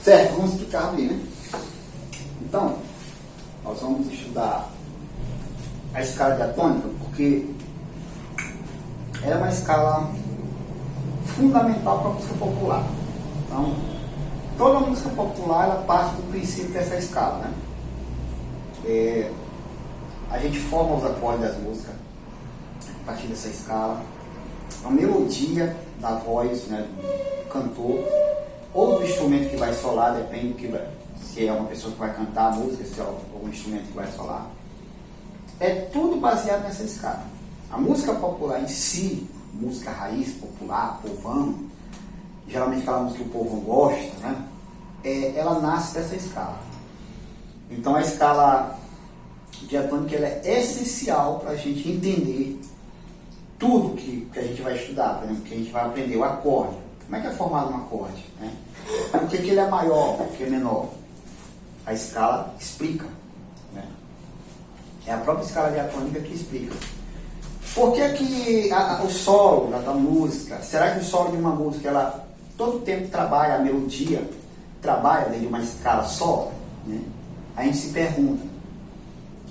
Certo, vamos explicar bem, né? Então, nós vamos estudar a escala diatônica porque ela é uma escala fundamental para a música popular. Então, toda música popular ela parte do princípio dessa escala, né? A gente forma os acordes das músicas a partir dessa escala. A melodia da voz, né, do cantor ou do instrumento que vai solar, depende do que vai, se é uma pessoa que vai cantar a música, se é algum instrumento que vai solar. É tudo baseado nessa escala. A música popular em si, música raiz, popular, povão, geralmente aquela música que o povo gosta, né? Ela nasce dessa escala. Então a escala diatônica ela é essencial para a gente entender tudo que a gente vai estudar, por exemplo, que a gente vai aprender o acorde. Como é que é formado um acorde? Né? Por que ele é maior, por que é menor? A escala explica. Né? É a própria escala diatônica que explica. Por que o solo da música, será que o solo de uma música, ela todo o tempo trabalha a melodia, trabalha dentro de uma escala só? Né? A gente se pergunta.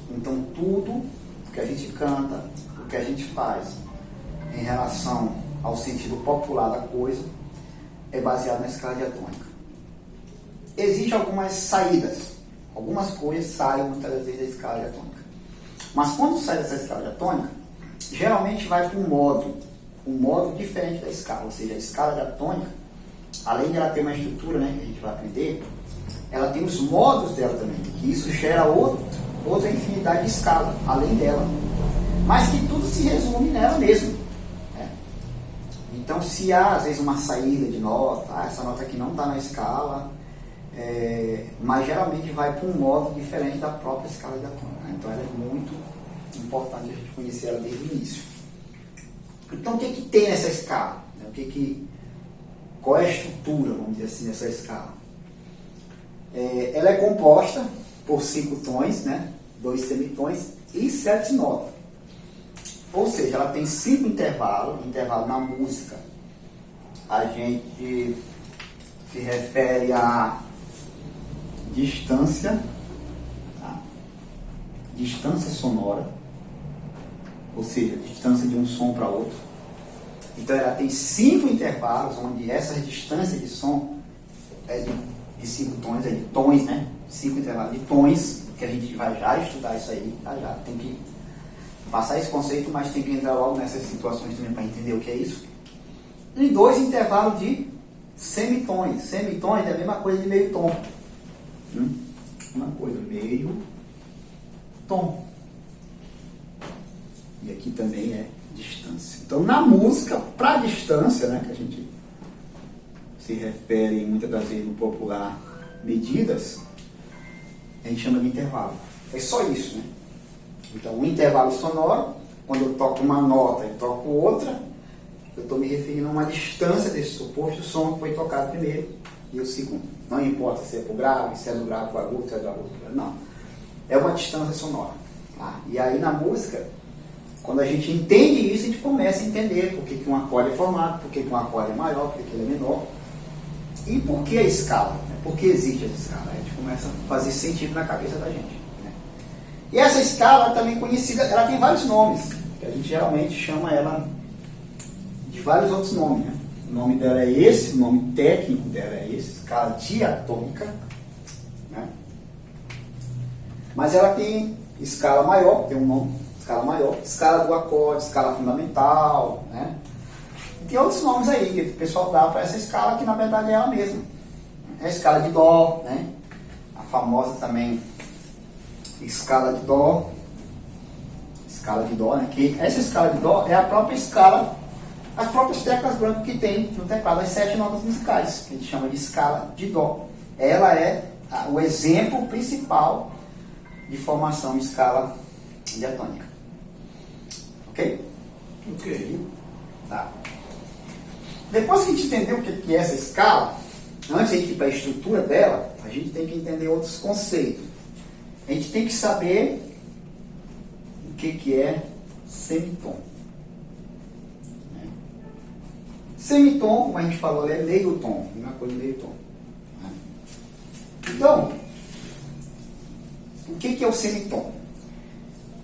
Então tudo que a gente canta, o que a gente faz em relação ao sentido popular da coisa é baseado na escala diatônica. Existem algumas saídas, algumas coisas saem muitas vezes da escala diatônica. Mas quando sai dessa escala diatônica, geralmente vai para um modo diferente da escala, ou seja, a escala diatônica, além de ela ter uma estrutura, né, que a gente vai aprender, ela tem os modos dela também, que isso gera outra infinidade de escala, além dela, mas que tudo se resume nela mesma. Né? Então, se há às vezes uma saída de nota, essa nota aqui não está na escala, mas geralmente vai para um modo diferente da própria escala diatônica. Né? Então, ela é muito importante a gente conhecer ela desde o início. Então, o que tem nessa escala? Qual é a estrutura, vamos dizer assim, dessa escala? Ela é composta por 5 tons, né? 2 semitons e 7 notas. Ou seja, ela tem 5 intervalos. Intervalo na música a gente se refere a distância, tá? Distância sonora, ou seja, distância de um som para outro. Então ela tem 5 intervalos, onde essa distância de som é de 5 tons, é de tons, né? 5 intervalos de tons, que a gente vai já estudar isso aí, tá? Já tem que passar esse conceito, mas tem que entrar logo nessas situações também para entender o que é isso. E 2 intervalos de semitons. Semitons é a mesma coisa de meio tom. Uma coisa, meio tom. E aqui também é distância. Então, na música, para distância, né, que a gente se refere muitas das vezes no popular medidas, a gente chama de intervalo. É só isso, né? Então, o intervalo sonoro, quando eu toco uma nota e toco outra, eu estou me referindo a uma distância desse suposto som que foi tocado primeiro e o segundo. Não importa se é para o grave, se é do grave para o agudo, se é do agudo para o grave. Não. É uma distância sonora. Tá? E aí, na música, quando a gente entende isso, a gente começa a entender por que um acorde é formado, por que um acorde é maior, por que ele é menor. E por que a escala? Né? Por que existe essa escala? A gente começa a fazer sentido na cabeça da gente. Né? E essa escala também conhecida, ela tem vários nomes, que a gente geralmente chama ela de vários outros nomes. Né? O nome dela é esse, o nome técnico dela é esse, escala diatônica. Né? Mas ela tem escala maior, tem um nome, escala maior, escala do acorde, escala fundamental, né? Tem outros nomes aí que o pessoal dá para essa escala, que na verdade é ela mesma. É a escala de Dó, né? A famosa também escala de Dó. Escala de Dó, né? Que essa escala de Dó é a própria escala, as próprias teclas brancas que tem no teclado, as 7 notas musicais, que a gente chama de escala de Dó. Ela é o exemplo principal de formação de escala diatônica. Ok? Ok. Tá. Depois que a gente entender o que é essa escala, antes de a gente ir para a estrutura dela, a gente tem que entender outros conceitos. A gente tem que saber o que é semitom. Semitom, como a gente falou, é meio tom, uma coisa meio tom. Então, o que é o semitom?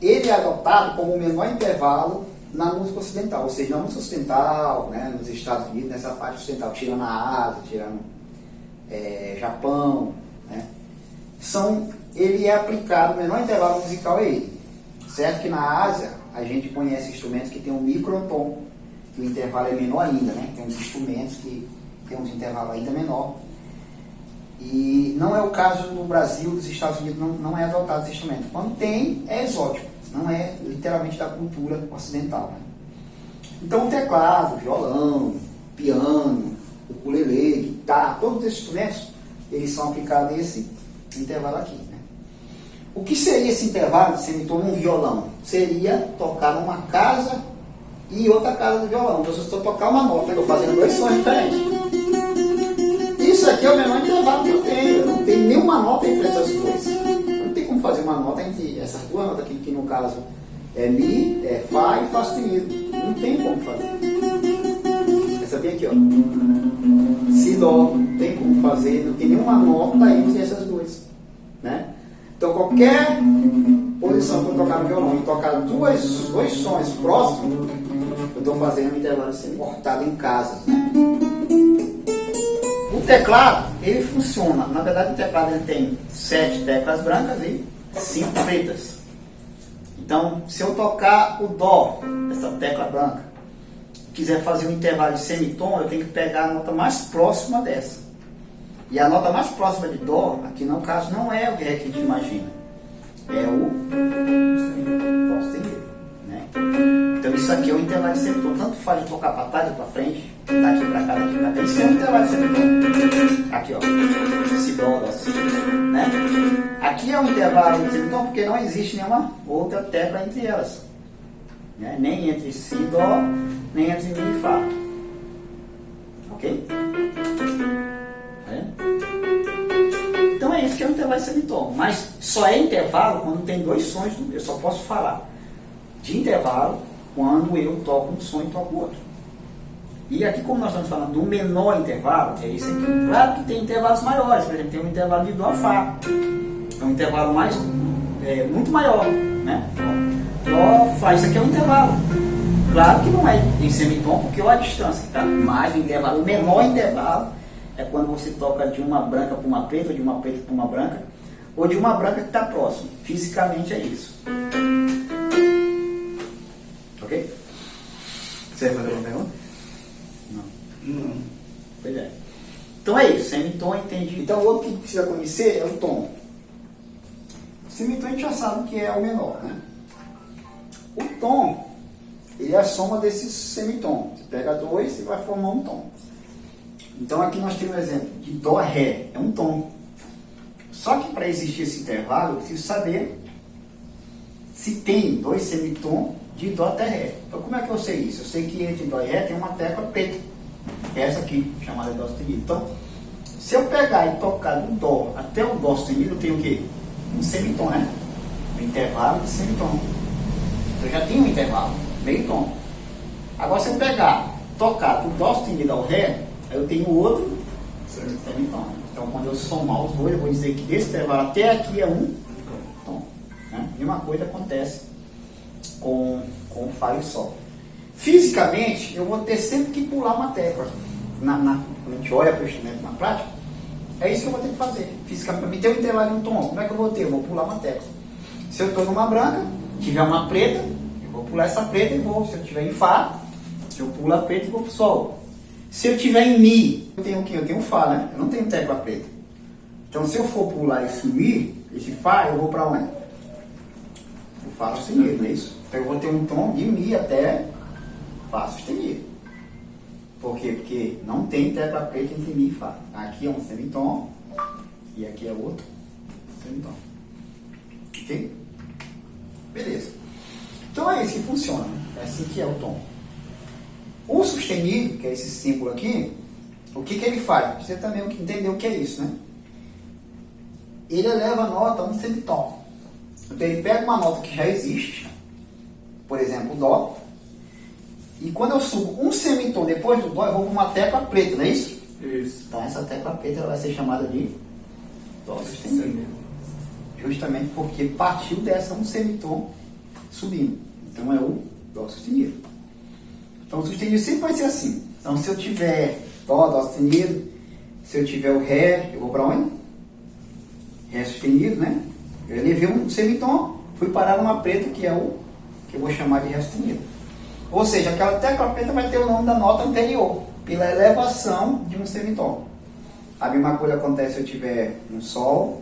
Ele é adotado como o menor intervalo na música ocidental, ou seja, na música ocidental, né, nos Estados Unidos, nessa parte ocidental, tirando a Ásia, tirando Japão, né, ele é aplicado, o menor intervalo musical é ele. Certo que na Ásia a gente conhece instrumentos que tem um microtom, que o intervalo é menor ainda, né? Tem uns instrumentos que tem um intervalo ainda menor. E não é o caso no Brasil, nos Estados Unidos não é adotado esse instrumento. Quando tem, é exótico, não é literalmente da cultura ocidental. Né? Então o teclado, violão, piano, ukulele, guitarra, todos esses instrumentos, eles são aplicados nesse intervalo aqui. Né? O que seria esse intervalo de semitom num violão? Seria tocar numa casa e outra casa do violão. Então, se eu estou tocar uma nota, eu estou fazendo dois sons diferentes. Isso aqui é o menor intervalo que eu tenho. Eu não tenho nenhuma nota entre essas duas. Não tem como fazer uma nota entre essas duas notas aqui, que no caso é Mi, é Fá e Fá sustenido. Não tem como fazer. Essa bem aqui, ó. Si, Dó. Não tem como fazer. Não tem nenhuma nota entre essas duas. Né? Então, qualquer posição que eu tocar no violão e tocar dois sons próximos, eu estou fazendo um intervalo sendo cortado em casas. Né? O teclado, ele funciona. Na verdade, o teclado ele tem 7 teclas brancas e 5 pretas. Então, se eu tocar o Dó, essa tecla branca, quiser fazer um intervalo de semitom, eu tenho que pegar a nota mais próxima dessa. E a nota mais próxima de Dó, aqui no caso, não é o Ré que a gente imagina. É o Dó sustenido. Né? Então isso aqui é o intervalo de semitom. Tanto faz de tocar para trás ou para frente, daqui para cá, daqui para cá. Isso é um intervalo de semitom. Aqui, ó. Si, Dó, Dó, Si. Né? Aqui é um intervalo de semitom porque não existe nenhuma outra tecla entre elas. Né? Nem entre Si, Dó, nem entre Mi e Fá. Ok? Então é isso que é um intervalo de semitom. Mas só é intervalo quando tem dois sons. Eu só posso falar de intervalo quando eu toco um som e toco outro. E aqui, como nós estamos falando do menor intervalo, é isso aqui. Claro que tem intervalos maiores. Por exemplo, tem um intervalo de Dó a Fá. É um intervalo muito maior. Né? Dó, Fá. Isso aqui é um intervalo. Claro que não é em semitom, porque olha a distância. Tá? Mas o intervalo, o menor intervalo é quando você toca de uma branca para uma preta, ou de uma preta para uma branca, ou de uma branca que está próximo. Fisicamente é isso. Ok? Você vai fazer uma pergunta? Não. Pois é. Então é isso, semitom entendi. Então o outro que precisa conhecer é o tom. O semitom a gente já sabe que é o menor, né? O tom, ele é a soma desses semitons. Você pega dois e vai formar um tom. Então aqui nós temos um exemplo de Dó, Ré, é um tom. Só que para existir esse intervalo, eu preciso saber se tem dois semitons de Dó até Ré. Então como é que eu sei isso? Eu sei que entre Dó e Ré tem uma tecla preta, que é essa aqui, chamada de Dó sustenido. Então, se eu pegar e tocar do Dó até o Dó sustenido, eu tenho o quê? Um semitom, né? Um intervalo de semitom. Então já tenho um intervalo, meio tom. Agora se eu pegar, tocar do Dó sustenido ao Ré, eu tenho outro semitom. Então, quando eu somar os dois, eu vou dizer que desse intervalo até aqui é um tom. Né? E uma coisa acontece com o Fá e o Sol. Fisicamente, eu vou ter sempre que pular uma tecla. Quando a gente olha para o instrumento na prática, é isso que eu vou ter que fazer. Fisicamente, para me ter um intervalo de um tom, como é que eu vou ter? Eu vou pular uma tecla. Se eu estou numa branca, tiver uma preta, eu vou pular essa preta e vou. Se eu estiver em Fá, eu pulo a preta e vou para o Sol. Se eu estiver em Mi, eu tenho o quê? Eu tenho Fá, né? Eu não tenho tecla preta. Então, se eu for pular esse Mi, esse Fá, eu vou para onde? O Fá sustenido, não é isso? Então, eu vou ter um tom de Mi até Fá sustenido. Por quê? Porque não tem tecla preta entre Mi e Fá. Aqui é um semitom e aqui é outro semitom. Ok? Beleza. Então, é isso que funciona. É assim que é o tom. O sustenido, que é esse símbolo aqui, o que ele faz? Você também entender o que é isso, né? Ele eleva a nota a um semitom. Então ele pega uma nota que já existe, por exemplo, o Dó, e quando eu subo um semitom depois do Dó, eu vou para uma tecla preta, não é isso? Isso. Então essa tecla preta ela vai ser chamada de Dó sustenido. Justamente porque partiu dessa um semitom subindo. Então é o Dó sustenido. Então o sustenido sempre vai ser assim. Então se eu tiver Dó, Dó sustenido, se eu tiver o Ré, eu vou para onde? Ré sustenido, né? Eu elevei um semitom, fui parar numa preta que é o que eu vou chamar de Ré sustenido. Ou seja, aquela tecla preta vai ter o nome da nota anterior, pela elevação de um semitom. A mesma coisa acontece se eu tiver um Sol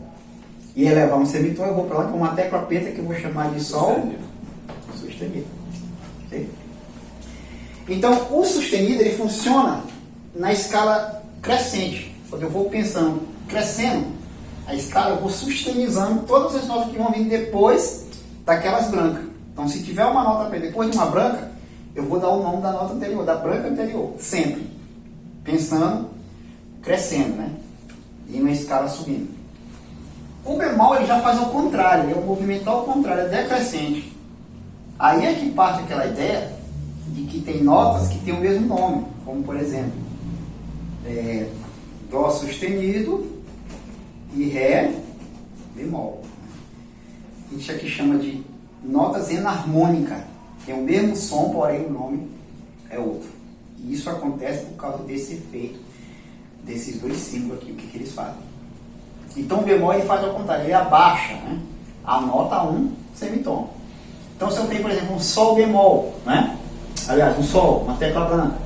e elevar um semitom, eu vou para lá com uma tecla preta que eu vou chamar de Sol sustenido. Okay? Então, o sustenido ele funciona na escala crescente. Quando eu vou pensando, crescendo, a escala eu vou sustenizando todas as notas que vão vir depois daquelas brancas. Então, se tiver uma nota preta depois de uma branca, eu vou dar o nome da nota anterior, da branca anterior, sempre. Pensando, crescendo, né? E uma escala subindo. O bemol ele já faz ao contrário, ele é um movimento ao contrário, é decrescente. Aí é que parte aquela ideia de que tem notas que têm o mesmo nome, como por exemplo, Dó sustenido e Ré bemol. A gente aqui chama de notas enarmônicas. Tem o mesmo som, porém o nome é outro. E isso acontece por causa desse efeito, desses dois símbolos aqui, o que eles fazem. Então o bemol ele faz ao contrário, ele abaixa, né, a nota a um semitom. Então se eu tenho, por exemplo, um Sol bemol, né? Aliás, um Sol, uma tecla branca.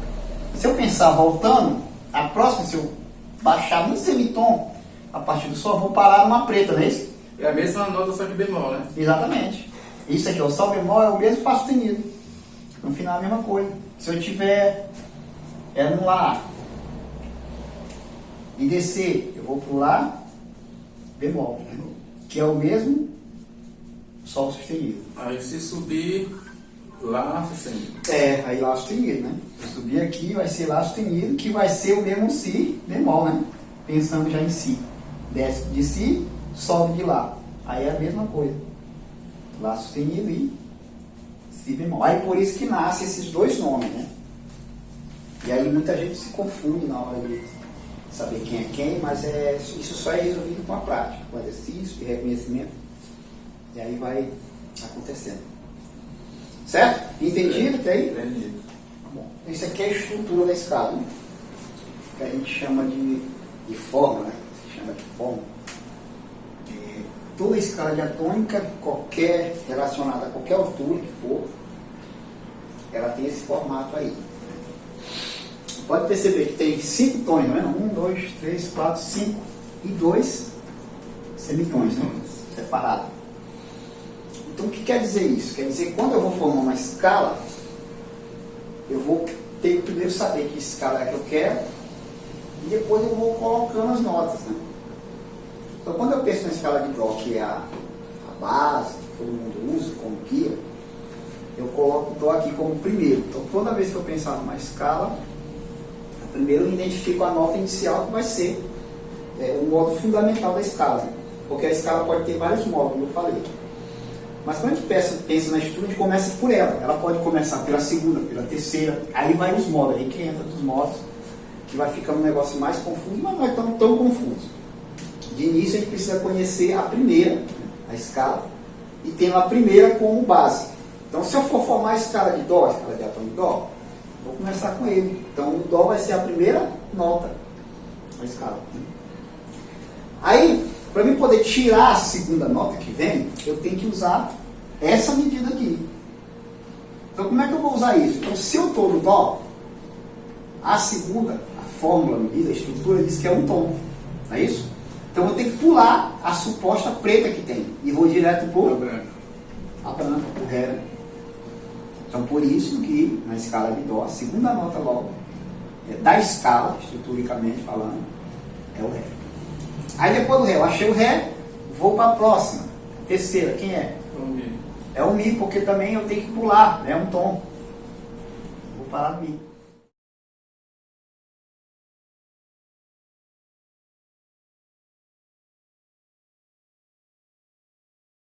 Se eu pensar voltando, a próxima, se eu baixar um semitom, a partir do Sol, eu vou parar numa preta, não é isso? É a mesma nota, só que bemol, né? Exatamente. Isso aqui, o Sol bemol é o mesmo Fá sustenido. No final é a mesma coisa. Se eu tiver um Lá e descer, eu vou pro Lá bemol, que é o mesmo Sol sustenido. Aí se subir, Lá sustenido. Aí Lá sustenido, né? Se subir aqui, vai ser Lá sustenido, que vai ser o mesmo Si bemol, né? Pensando já em Si. Desce de Si, sobe de Lá. Aí é a mesma coisa. Lá sustenido e Si bemol. Aí por isso que nasce esses dois nomes, né? E aí muita gente se confunde na hora de saber quem é quem, mas isso só é resolvido com a prática, com exercício e reconhecimento. E aí vai acontecendo. Certo? Entendido até aí? Entendido. Bom, isso aqui é a estrutura da escala, né? Que a gente chama de forma, né? Se chama de forma. Toda escala diatônica, qualquer relacionada a qualquer altura que for, ela tem esse formato aí. Pode perceber que tem 5 tons, não é? 1, 2, 3, 4, 5 e 2 semitons, né? Separados. Então o que quer dizer isso? Quer dizer que quando eu vou formar uma escala, eu vou ter que primeiro saber que escala é que eu quero e depois eu vou colocando as notas, né? Então quando eu penso na escala de Dó, que é a base, que todo mundo usa como guia, eu coloco o Dó aqui como primeiro. Então toda vez que eu pensar numa escala, primeiro eu identifico a nota inicial que vai ser o modo fundamental da escala, né? Porque a escala pode ter vários modos, como eu falei. Mas quando a gente pensa na estrutura, a gente começa por ela. Ela pode começar pela segunda, pela terceira, aí vai os modos, aí que entra dos modos, que vai ficando um negócio mais confuso, mas não é tão confuso. De início a gente precisa conhecer a primeira, a escala, e tendo a primeira como base. Então se eu for formar a escala de Dó, a escala de diatônico de Dó, vou começar com ele. Então o Dó vai ser a primeira nota da escala. Aí, para mim poder tirar a segunda nota que vem, eu tenho que usar essa medida aqui. Então como é que eu vou usar isso? Então se eu estou no Dó, a segunda, a fórmula, a medida, a estrutura diz que é um tom. Não é isso? Então eu tenho que pular a suposta preta que tem. E vou direto para a branca, para o Ré. Então por isso que na escala de Dó, a segunda nota logo, da escala, estruturicamente falando, é o Ré. Aí depois do Ré, eu achei o Ré, vou para a próxima. Terceira, quem é? O Mi. É o Mi, porque também eu tenho que pular, é um tom. Vou parar no Mi.